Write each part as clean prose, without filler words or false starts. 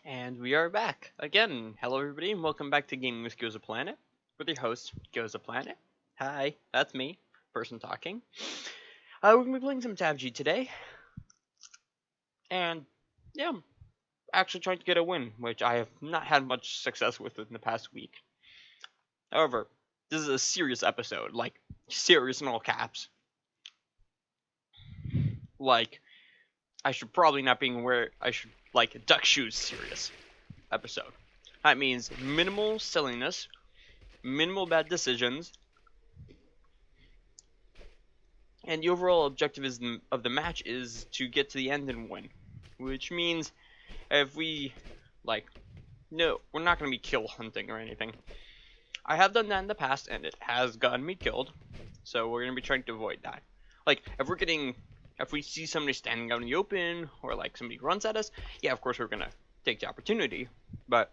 And we are back again. Hello, everybody, and welcome back to Gaming with Gyozaplanet with your host, Gyozaplanet. Hi, that's me, person talking. We're gonna be playing some TABG today, and yeah, I'm actually trying to get a win, which I have not had much success with in the past week. However, this is a serious episode, like serious in all caps. Like, I should probably not be wear. I should like duck shoes. Serious episode. That means minimal silliness, minimal bad decisions, and the overall objective of the match is to get to the end and win. Which means if we, no, we're not going to be kill hunting or anything. I have done that in the past, and it has gotten me killed, so we're going to be trying to avoid that. Like, if we see somebody standing out in the open, or like somebody runs at us, yeah, of course we're going to take the opportunity, but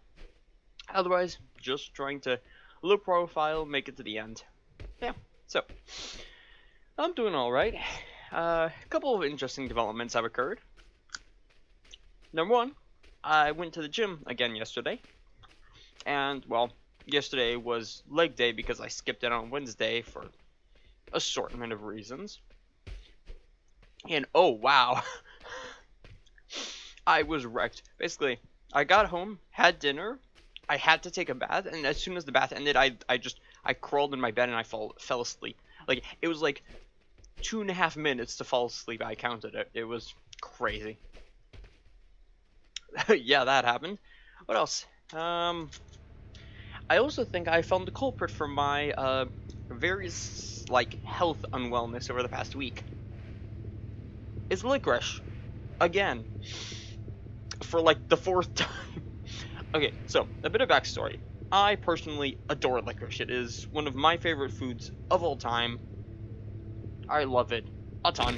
otherwise, just trying to low profile, make it to the end. Yeah, so I'm doing alright. A couple of interesting developments have occurred. Number one, I went to the gym again yesterday. And, well, yesterday was leg day because I skipped it on Wednesday for assortment of reasons. And, oh, wow. I was wrecked. Basically, I got home, had dinner, I had to take a bath, and as soon as the bath ended, I crawled in my bed and I fell asleep. Like, it was like 2.5 minutes to fall asleep. I counted it. It was crazy. Yeah, that happened. What else? I also think I found the culprit for my various health unwellness over the past week. It's licorice. Again. For like the 4th time. Okay, so a bit of backstory. I personally adore licorice. It is one of my favorite foods of all time. I love it a ton.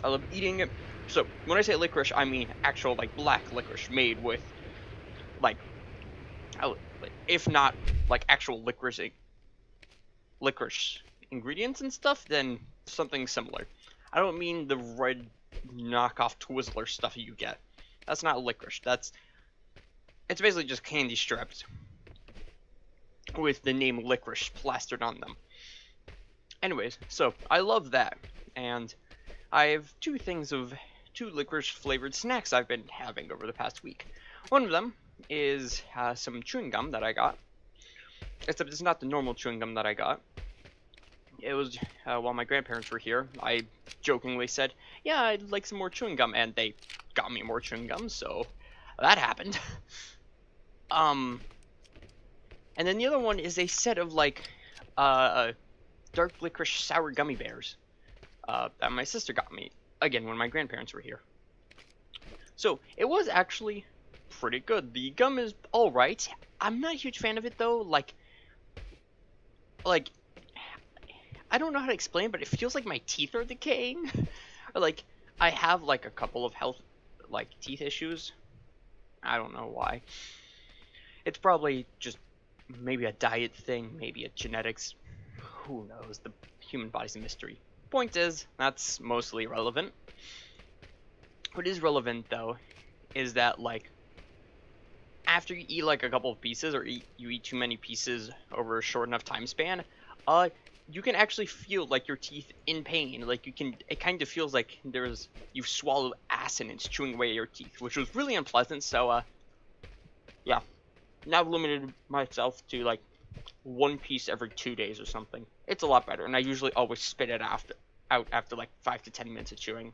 I love eating it. So when I say licorice, I mean actual black licorice made with if not actual licorice ingredients and stuff, then something similar. I don't mean the red knockoff Twizzler stuff you get. That's not licorice. It's basically just candy strips with the name licorice plastered on them. Anyways, so I love that, and I have two licorice flavored snacks I've been having over the past week. One of them is some chewing gum that I got, except it's not the normal chewing gum that I got. It was while my grandparents were here. I jokingly said, yeah, I'd like some more chewing gum, and they got me more chewing gum, so that happened. And then the other one is a set of dark licorice sour gummy bears that my sister got me, again, when my grandparents were here. So, it was actually pretty good. The gum is alright. I'm not a huge fan of it, though. I don't know how to explain, but it feels like my teeth are decaying. Or, I have, a couple of health, teeth issues. I don't know why. It's probably just maybe a diet thing, maybe a genetics. Who knows? The human body's a mystery. Point is, that's mostly irrelevant. What is relevant, though, is that, after you eat, a couple of pieces, or you eat too many pieces over a short enough time span, you can actually feel, your teeth in pain. It kind of feels like you've swallowed acid and it's chewing away at your teeth, which was really unpleasant, so, yeah. Now I've limited myself to, 1 piece every 2 days or something. It's a lot better, and I usually always spit it out after 5 to 10 minutes of chewing.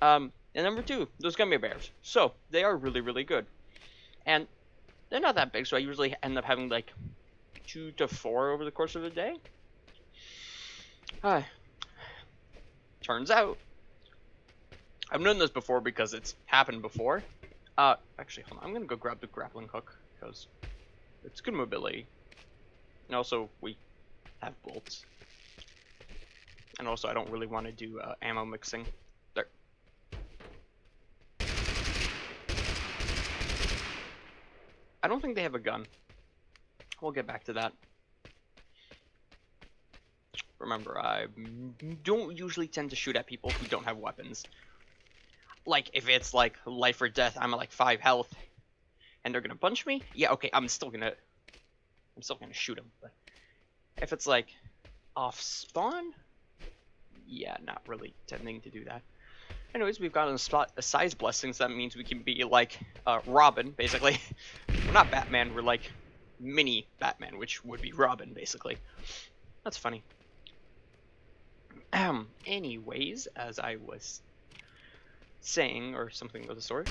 And number 2, those gummy bears. So, they are really, really good. And they're not that big, so I usually end up having 2 to 4 over the course of the day. Turns out, I've known this before because it's happened before. Actually, hold on, I'm gonna go grab the grappling hook, because it's good mobility. And also, we have bolts. And also, I don't really want to do ammo mixing. There. I don't think they have a gun. We'll get back to that. Remember, I don't usually tend to shoot at people who don't have weapons. Like, if it's like life or death, I'm at like 5 health, and they're gonna punch me. Yeah, okay, I'm still gonna shoot them. But if it's like off spawn, yeah, not really tending to do that. Anyways, we've gotten a size blessing, so that means we can be like Robin, basically. We're not Batman, we're like mini Batman, which would be Robin, basically. That's funny. Anyways, as I was saying, or something of the sort.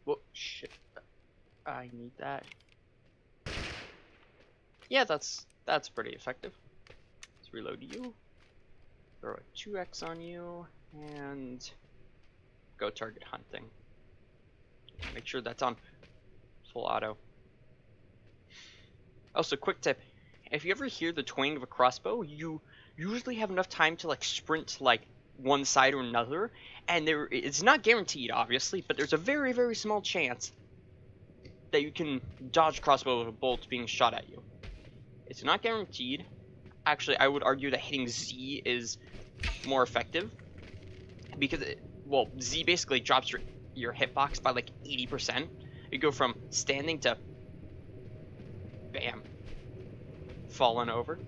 Whoa, shit. I need that. Yeah, that's pretty effective. Let's reload you. Throw a 2x on you, and go target hunting. Make sure that's on full auto. Also, quick tip. If you ever hear the twang of a crossbow, you usually have enough time to like sprint to like one side or another, and it's not guaranteed, obviously, but there's a very, very small chance that you can dodge crossbow with a bolt being shot at you. It's not guaranteed. Actually, I would argue that hitting Z is more effective, because well, Z basically drops your hitbox by like 80%. You go from standing to bam, falling over.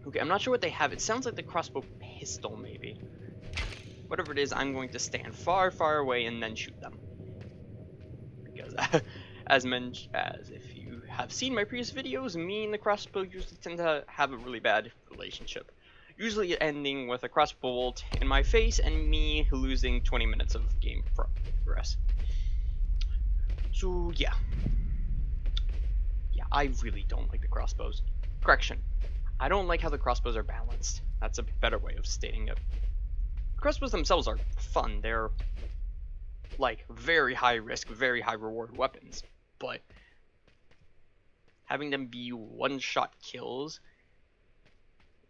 Okay, I'm not sure what they have. It sounds like the crossbow pistol, maybe. Whatever it is, I'm going to stand far, far away and then shoot them. Because, as if you have seen my previous videos, me and the crossbow usually tend to have a really bad relationship. Usually ending with a crossbow bolt in my face and me losing 20 minutes of game progress. So, yeah. Yeah, I really don't like the crossbows. Correction. I don't like how the crossbows are balanced. That's a better way of stating it. Crossbows themselves are fun. They're like very high risk, very high reward weapons, but having them be one-shot kills,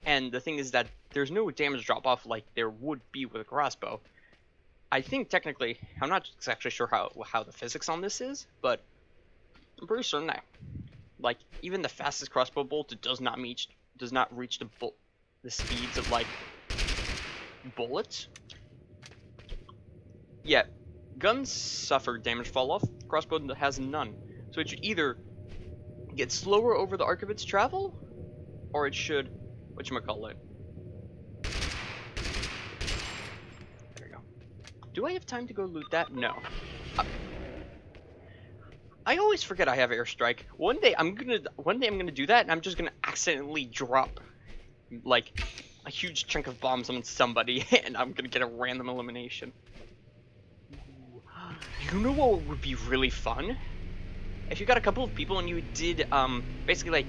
and the thing is that there's no damage drop-off like there would be with a crossbow. I think technically, I'm not actually sure how the physics on this is, but I'm pretty certain that like even the fastest crossbow bolt does not reach the speeds of like bullets. Yeah, guns suffer damage fall off, crossbow has none. So it should either get slower over the arc of its travel, or it should, whatchamacallit. There we go. Do I have time to go loot that? No. I always forget I have airstrike. One day I'm gonna do that, and I'm just gonna accidentally drop like a huge chunk of bombs on somebody, and I'm gonna get a random elimination. You know what would be really fun? If you got a couple of people and you did basically like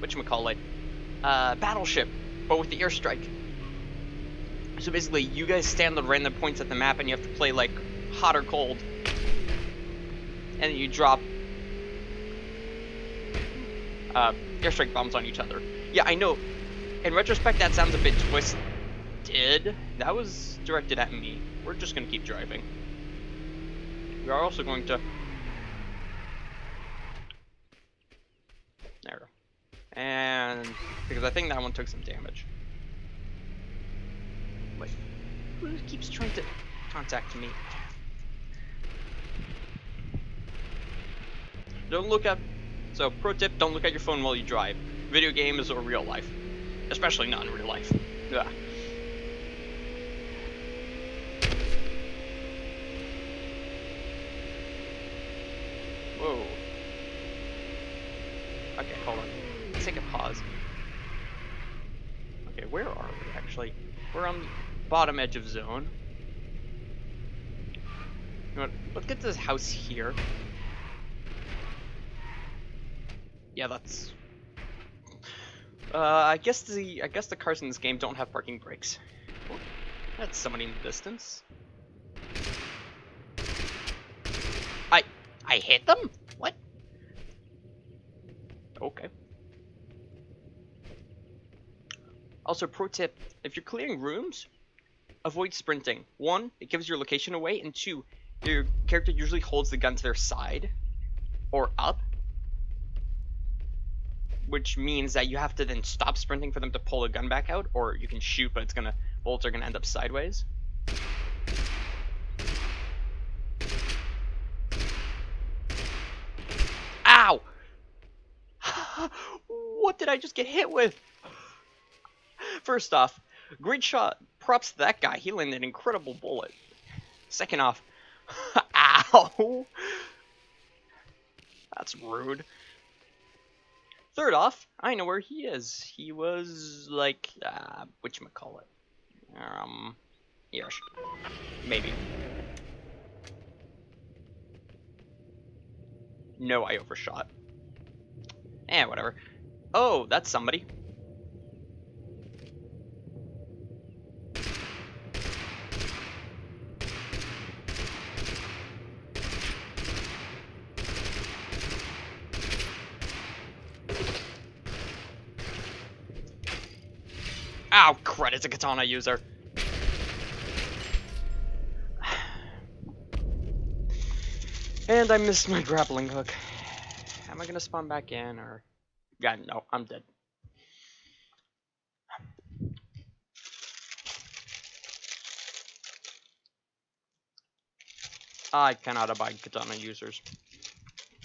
whatchamacallit, Battleship, but with the airstrike. So basically, you guys stand on random points at the map, and you have to play like hot or cold. And you drop airstrike bombs on each other. Yeah, I know. In retrospect, that sounds a bit twisted. That was directed at me. We're just going to keep driving. We are also going to... There we go. And... because I think that one took some damage. Wait. Who keeps trying to contact me? Don't look at... So, pro tip, don't look at your phone while you drive. Video games or real life. Especially not in real life. Ugh. Whoa. Okay, hold on. Let's take a pause. Okay, where are we actually? We're on the bottom edge of zone. You know what? Let's get to this house here. Yeah, that's... I guess the cars in this game don't have parking brakes. Oh, that's somebody in the distance. I hit them? What? Okay. Also, pro tip, if you're clearing rooms, avoid sprinting. 1, it gives your location away, and 2, your character usually holds the gun to their side. or up, which means that you have to then stop sprinting for them to pull the gun back out, or you can shoot, but bullets are gonna end up sideways. Ow! What did I just get hit with? First off, great shot. Props to that guy. He landed an incredible bullet. Second off, ow! That's rude. Third off, I know where he is. He was like, whatchamacallit? Yes. Maybe. No, I overshot. Whatever. Oh, that's somebody. Ow, crud, it's a katana user. And I missed my grappling hook. Am I gonna spawn back in, or... Yeah, no, I'm dead. I cannot abide katana users.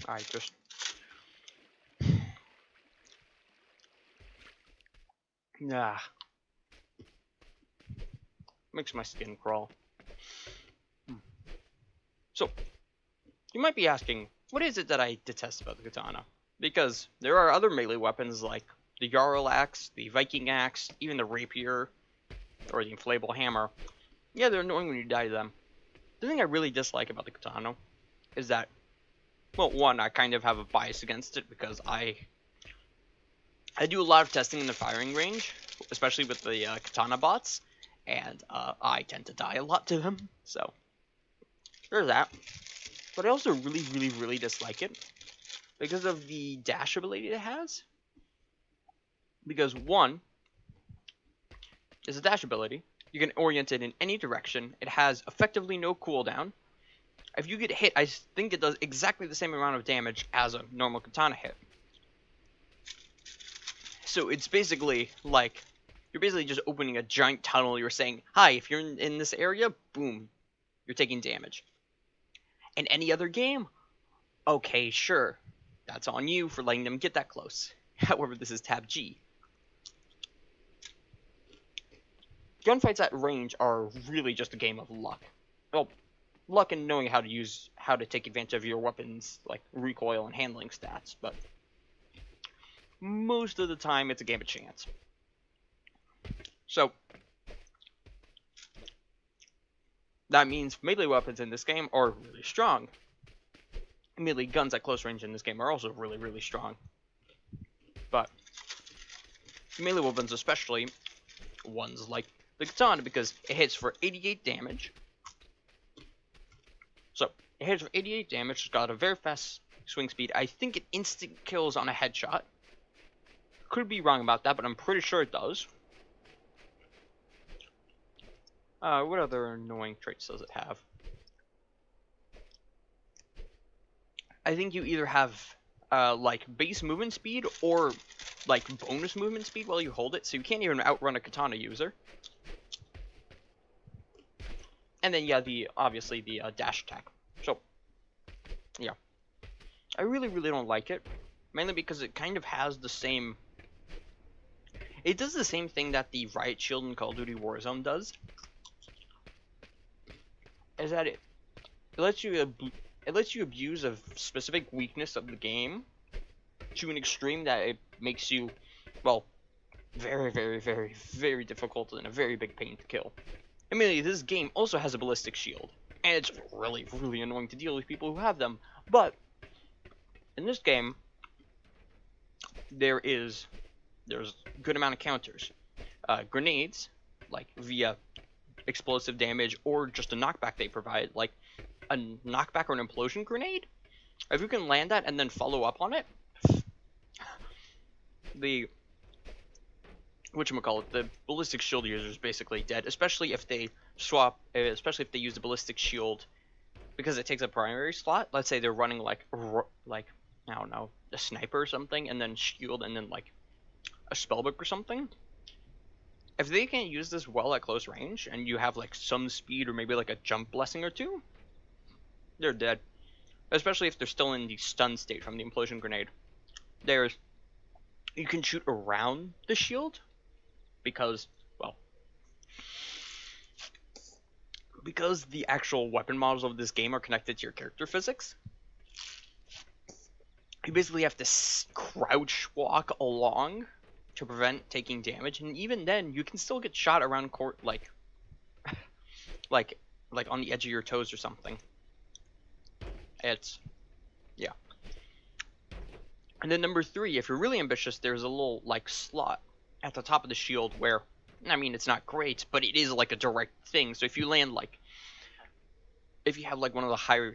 I just... Nah. Makes my skin crawl. So, you might be asking, what is it that I detest about the katana? Because there are other melee weapons like the Jarl axe, the Viking axe, even the rapier, or the inflatable hammer. Yeah, they're annoying when you die to them. The thing I really dislike about the katana is that, well, one, I kind of have a bias against it because I do a lot of testing in the firing range, especially with the katana bots, and I tend to die a lot to them, so there's that. But I also really, really, really dislike it because of the dash ability it has. Because one is a dash ability. You can orient it in any direction. It has effectively no cooldown. If you get hit, I think it does exactly the same amount of damage as a normal katana hit. So it's basically like, you're basically just opening a giant tunnel. You're saying, hi, if you're in this area, boom, you're taking damage. In any other game, okay, sure, that's on you for letting them get that close. However, this is TABG. Gunfights at range are really just a game of luck. Well, luck and knowing how to take advantage of your weapons, like recoil and handling stats, but most of the time it's a game of chance. So, that means melee weapons in this game are really strong. Melee guns at close range in this game are also really, really strong. But melee weapons, especially ones like the katana, because it hits for 88 damage. So, it hits for 88 damage, it's got a very fast swing speed. I think it instant kills on a headshot. Could be wrong about that, but I'm pretty sure it does. What other annoying traits does it have? I think you either have, like, base movement speed or, like, bonus movement speed while you hold it, so you can't even outrun a katana user. And then, yeah, obviously the dash attack. So, yeah. I really, really don't like it, mainly because it kind of has the same... It does the same thing that the Riot Shield in Call of Duty Warzone does. Is that it lets you abuse a specific weakness of the game to an extreme that it makes you, well, very, very, very, very difficult and a very big pain to kill. I mean, this game also has a ballistic shield, and it's really, really annoying to deal with people who have them. But in this game, there's a good amount of counters. Grenades, like via explosive damage or just a knockback they provide, like a knockback or an implosion grenade. If you can land that and then follow up on it, the ballistic shield user is basically dead, especially if they use the ballistic shield because it takes a primary slot. Let's say they're running like I don't know, a sniper or something, and then shield, and then like a spellbook or something. If they can't use this well at close range, and you have like some speed or maybe like a jump blessing or two, they're dead. Especially if they're still in the stun state from the implosion grenade. You can shoot around the shield because, well, because the actual weapon models of this game are connected to your character physics. You basically have to crouch walk along to prevent taking damage, and even then, you can still get shot around like on the edge of your toes or something. It's, yeah. And then number 3, if you're really ambitious, there's a little like slot at the top of the shield where, I mean, it's not great, but it is like a direct thing. So if you land like, if you have like one of the higher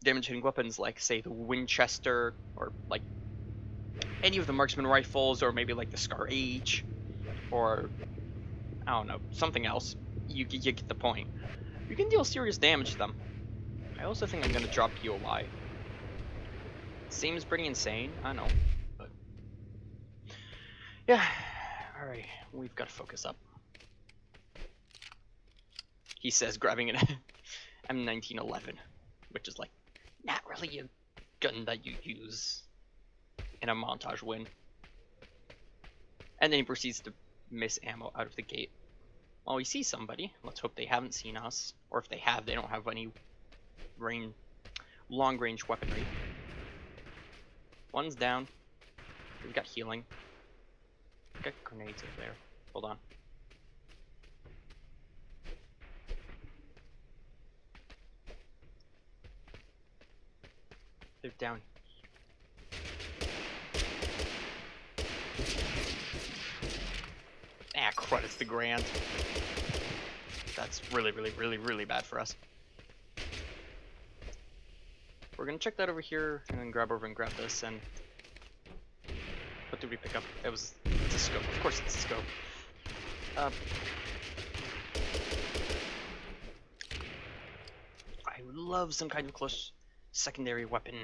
damage hitting weapons, like say the Winchester or like any of the marksman rifles, or maybe like the Scar H, or I don't know, something else, you get the point. You can deal serious damage to them. I also think I'm gonna drop POI. Seems pretty insane, I know, but yeah. Alright, we've got to focus up. He says, grabbing an M1911, which is like not really a gun that you use in a montage win. And then he proceeds to miss ammo out of the gate. Well, we see somebody. Let's hope they haven't seen us, or if they have, they don't have any long-range weaponry. One's down. We've got healing. We've got grenades over there. Hold on. They're down. Ah, crud, it's the Grand. That's really, really, really, really bad for us. We're gonna check that over here, and then grab over and grab this, and... What did we pick up? It's a scope. Of course it's a scope. I would love some kind of close secondary weapon.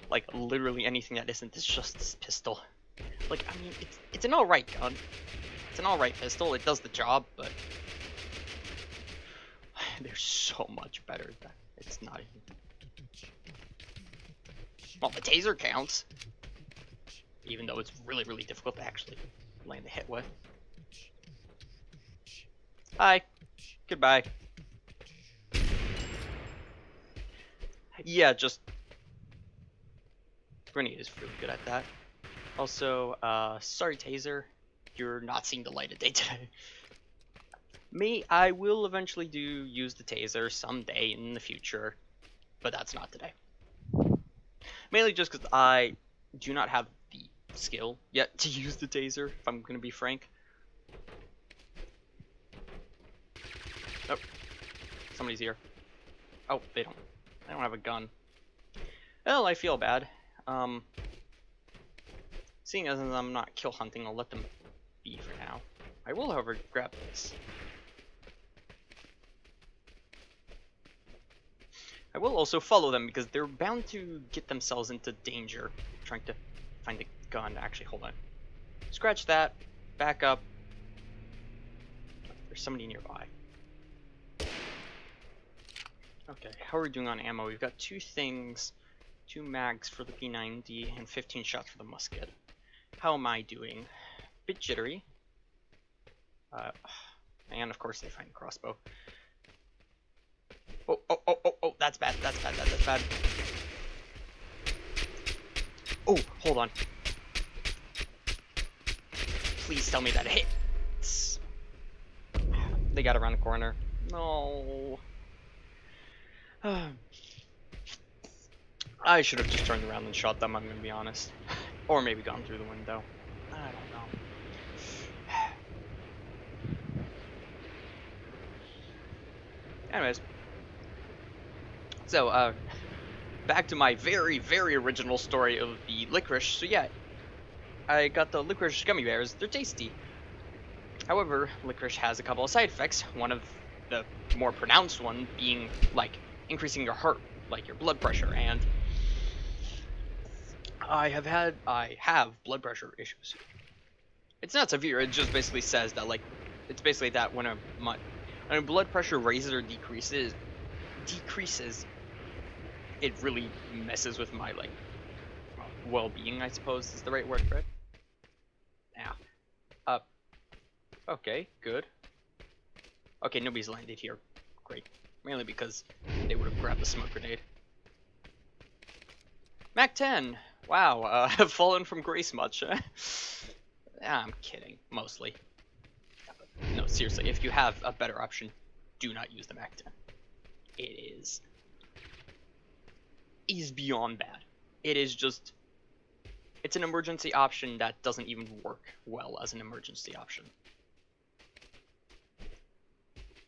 Like, literally anything that isn't just this pistol. Like, I mean, it's an alright gun. It's an alright pistol. It does the job, but... There's so much better that it's not even... Well, the taser counts. Even though it's really, really difficult to actually land a hit with. Hi. Goodbye. Yeah, just... Grenade is really good at that. Also, sorry taser, you're not seeing the light of day today. I will eventually use the taser someday in the future, but that's not today. Mainly just because I do not have the skill yet to use the taser, if I'm gonna be frank. Oh, somebody's here. Oh, they don't have a gun. Well, I feel bad. Seeing as I'm not kill hunting, I'll let them be for now. I will, however, grab this. I will also follow them because they're bound to get themselves into danger trying to find a gun. Actually, hold on. Scratch that. Back up. There's somebody nearby. Okay, how are we doing on ammo? We've got 2 things, 2 mags for the P90, and 15 shots for the musket. How am I doing? Bit jittery. And of course they find a crossbow. Oh, that's bad, that's bad. Oh, hold on. Please tell me that it hits. They got around the corner. No. I should have just turned around and shot them, I'm gonna be honest. Or maybe gone through the window. I don't know. Anyways. So, back to my very, very original story of the licorice. So yeah, I got the licorice gummy bears. They're tasty. However, licorice has a couple of side effects. One of the more pronounced one being, like, increasing your heart like your blood pressure, and I have blood pressure issues. It's not severe. It just basically says that like it's basically that when when a blood pressure raises or decreases, it really messes with my like well-being, I suppose is the right word for it. Yeah. Uh. Okay. Good. Okay. Nobody's landed here. Great. Mainly because they would have grabbed the smoke grenade. Mac 10. Wow. Have fallen from grace much. I'm kidding. Mostly. No, seriously. If you have a better option, do not use the Mac 10. It is beyond bad. It is just. It's an emergency option that doesn't even work well as an emergency option.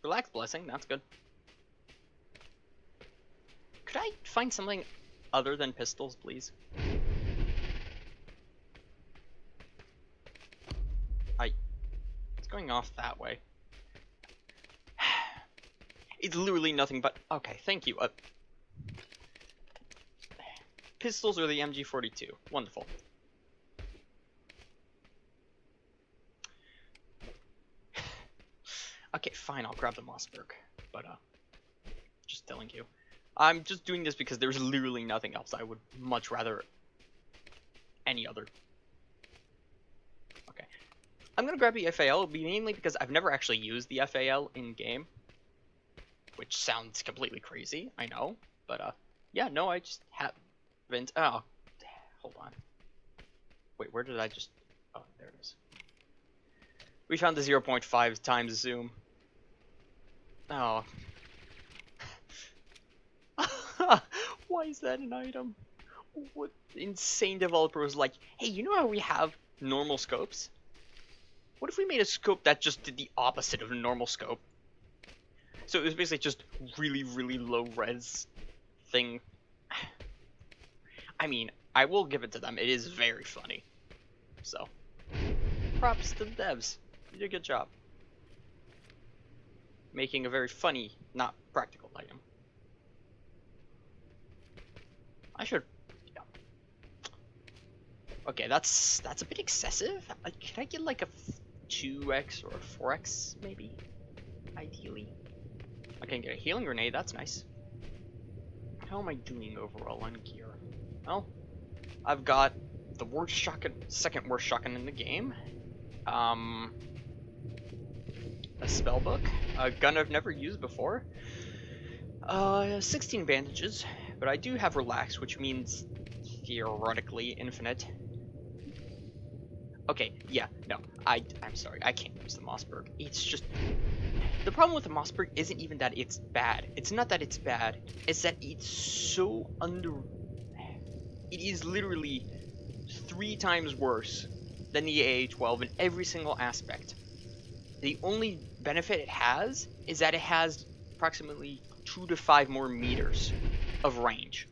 Relax, Blessing. That's good. Could I find something other than pistols, please? It's going off that way. It's literally nothing but... Okay, thank you. Pistols or the MG42. Wonderful. Okay, fine, I'll grab the Mossberg. But, just telling you. I'm just doing this because there's literally nothing else. I would much rather any other. Okay. I'm gonna grab the FAL, mainly because I've never actually used the FAL in-game. Which sounds completely crazy, I know. But, yeah, no, I just haven't... Oh, hold on. Wait, where did I just... Oh, there it is. We found the 0.5 times zoom. Oh. Why is that an item? What insane developer was like, hey, you know how we have normal scopes? What if we made a scope that just did the opposite of a normal scope? So it was basically just really, really low res thing. I mean, I will give it to them. It is very funny. So, props to the devs. You did a good job. Making a very funny, not practical item. I should... Yeah. Okay, that's a bit excessive. Can I get like a 2x or a 4x, maybe? Ideally. I can get a healing grenade, that's nice. How am I doing overall on gear? Well, I've got the worst shotgun, second worst shotgun in the game. A spellbook, a gun I've never used before. 16 bandages, but I do have relax, which means theoretically infinite. Okay, yeah, no, I'm sorry, I can't use the Mossberg. It's just... The problem with the Mossberg isn't even that it's bad. It's not that it's bad, it's that it's so under... It is literally 3 times worse than the AA-12 in every single aspect. The only benefit it has is that it has approximately 2 to 5 more meters of range.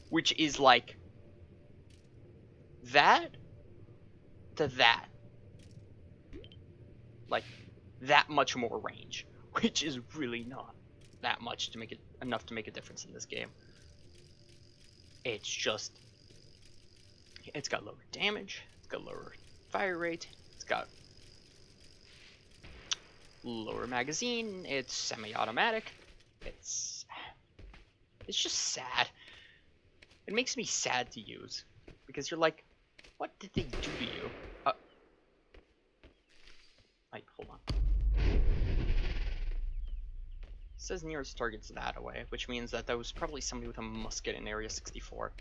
Which is like... that to that. Like, that much more range. Which is really not that much to make it enough to make a difference in this game. It's just... It's got lower damage, it's got lower fire rate, it's got lower magazine, it's semi-automatic, it's just sad. It makes me sad to use, because you're like, what did they do to you? Like, hold on. It says nearest target's that away, which means that was probably somebody with a musket in Area 64.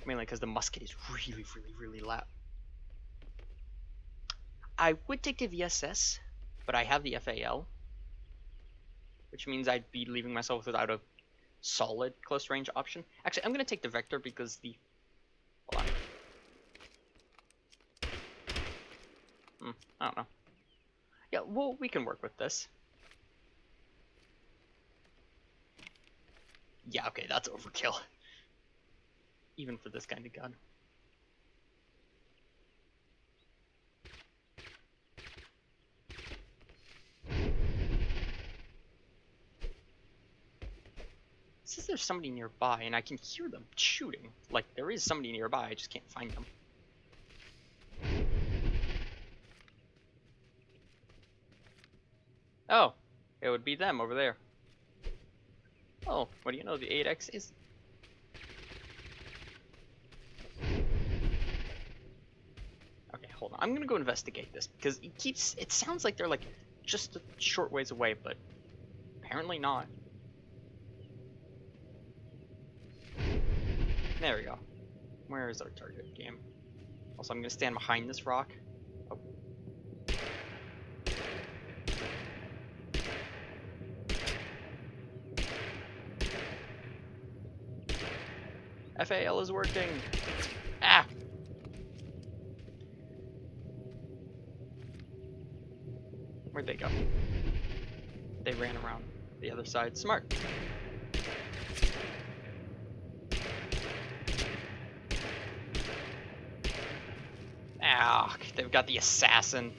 Mainly because the musket is really, really, really loud. I would take the VSS, but I have the FAL. Which means I'd be leaving myself without a solid close range option. Actually, I'm going to take the Vector because the... Hold on. I don't know. Yeah, well, we can work with this. Yeah, okay, that's overkill. Even for this kind of gun. says there's somebody nearby, and I can hear them shooting. Like, there is somebody nearby, I just can't find them. Oh, it would be them over there. Oh, what do you know, the 8X is... Okay, hold on. I'm gonna go investigate this, because it sounds like they're, like, just a short ways away, but apparently not. There we go. Where is our target game? Also, I'm gonna stand behind this rock. Oh. FAL is working. Ah! Where'd they go? They ran around the other side. Smart. Ah, they've got the assassin.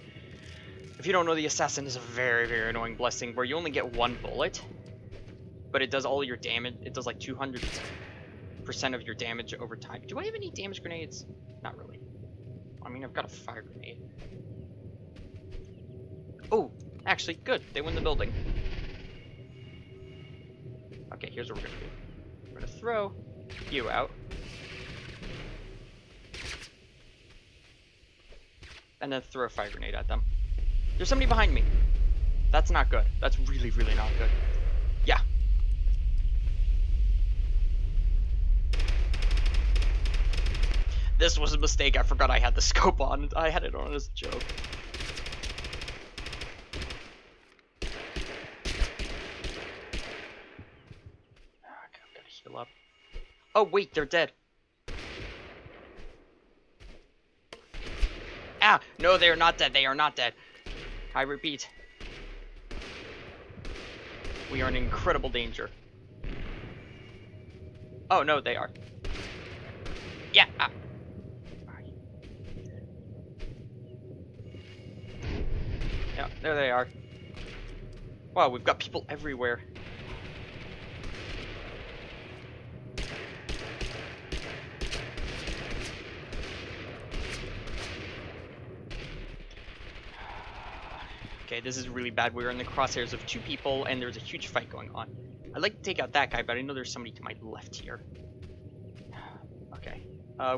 If you don't know, the assassin is a very, very annoying blessing where you only get one bullet, but it does all your damage. It does like 200% of your damage over time. Do I have any damage grenades? Not really. I mean, I've got a fire grenade. Oh, actually, good. They win the building. Okay, here's what we're gonna do. We're gonna throw you out. And then throw a fire grenade at them. There's somebody behind me. That's not good. That's really, really not good. Yeah. This was a mistake. I forgot I had the scope on. I had it on as a joke. Okay, I'm gonna heal up. Oh, wait, they're dead. Ah, no, they are not dead. They are not dead. I repeat. We are in incredible danger. Oh, no, they are. Yeah. Ah. Yeah, there they are. Wow, we've got people everywhere. Okay, this is really bad. We're in the crosshairs of two people, and there's a huge fight going on. I'd like to take out that guy, but I know there's somebody to my left here. Okay.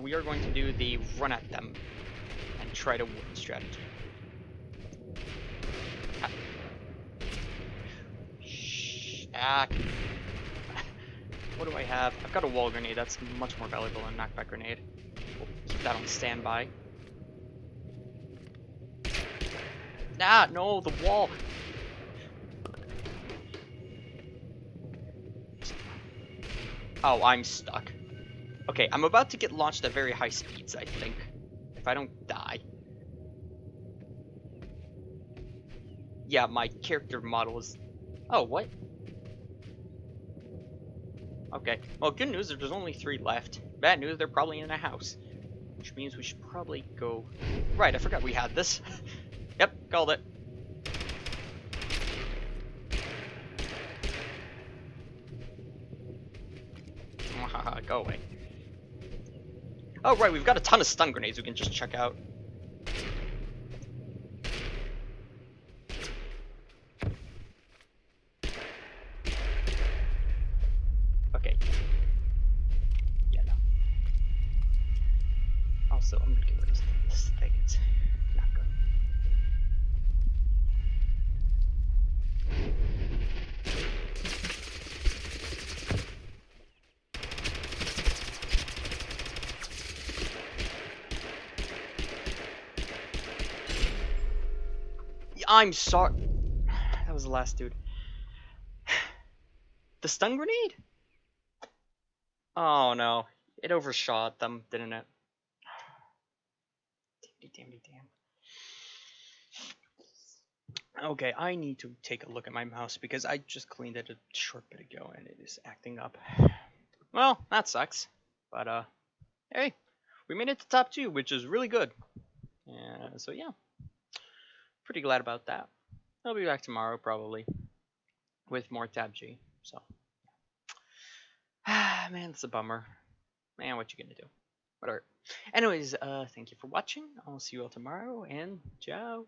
We are going to do the run at them and try to win strategy. Ah. Shh. Ah. What do I have? I've got a wall grenade. That's much more valuable than a knockback grenade. We'll keep that on standby. Ah, no, the wall. Oh, I'm stuck. Okay, I'm about to get launched at very high speeds, I think. If I don't die. Yeah, my character model is... Oh, what? Okay. Well, good news is there's only 3 left. Bad news, they're probably in a house. Which means we should probably go... Right, I forgot we had this. Yep, called it. Go away. Oh, right, we've got a ton of stun grenades we can just check out. Okay. Yeah, no. Also, I'm gonna get rid of this thing. It's not good. I'm sorry. That was the last dude. The stun grenade? Oh no. It overshot them, didn't it? Damn. Okay, I need to take a look at my mouse because I just cleaned it a short bit ago and it is acting up. Well, that sucks. But, hey, we made it to top 2, which is really good. So yeah, pretty glad about that. I'll be back tomorrow probably with more TABG. So Man, it's a bummer. Man, what you gonna do? Whatever. Anyways, thank you for watching. I'll see you all tomorrow, and ciao.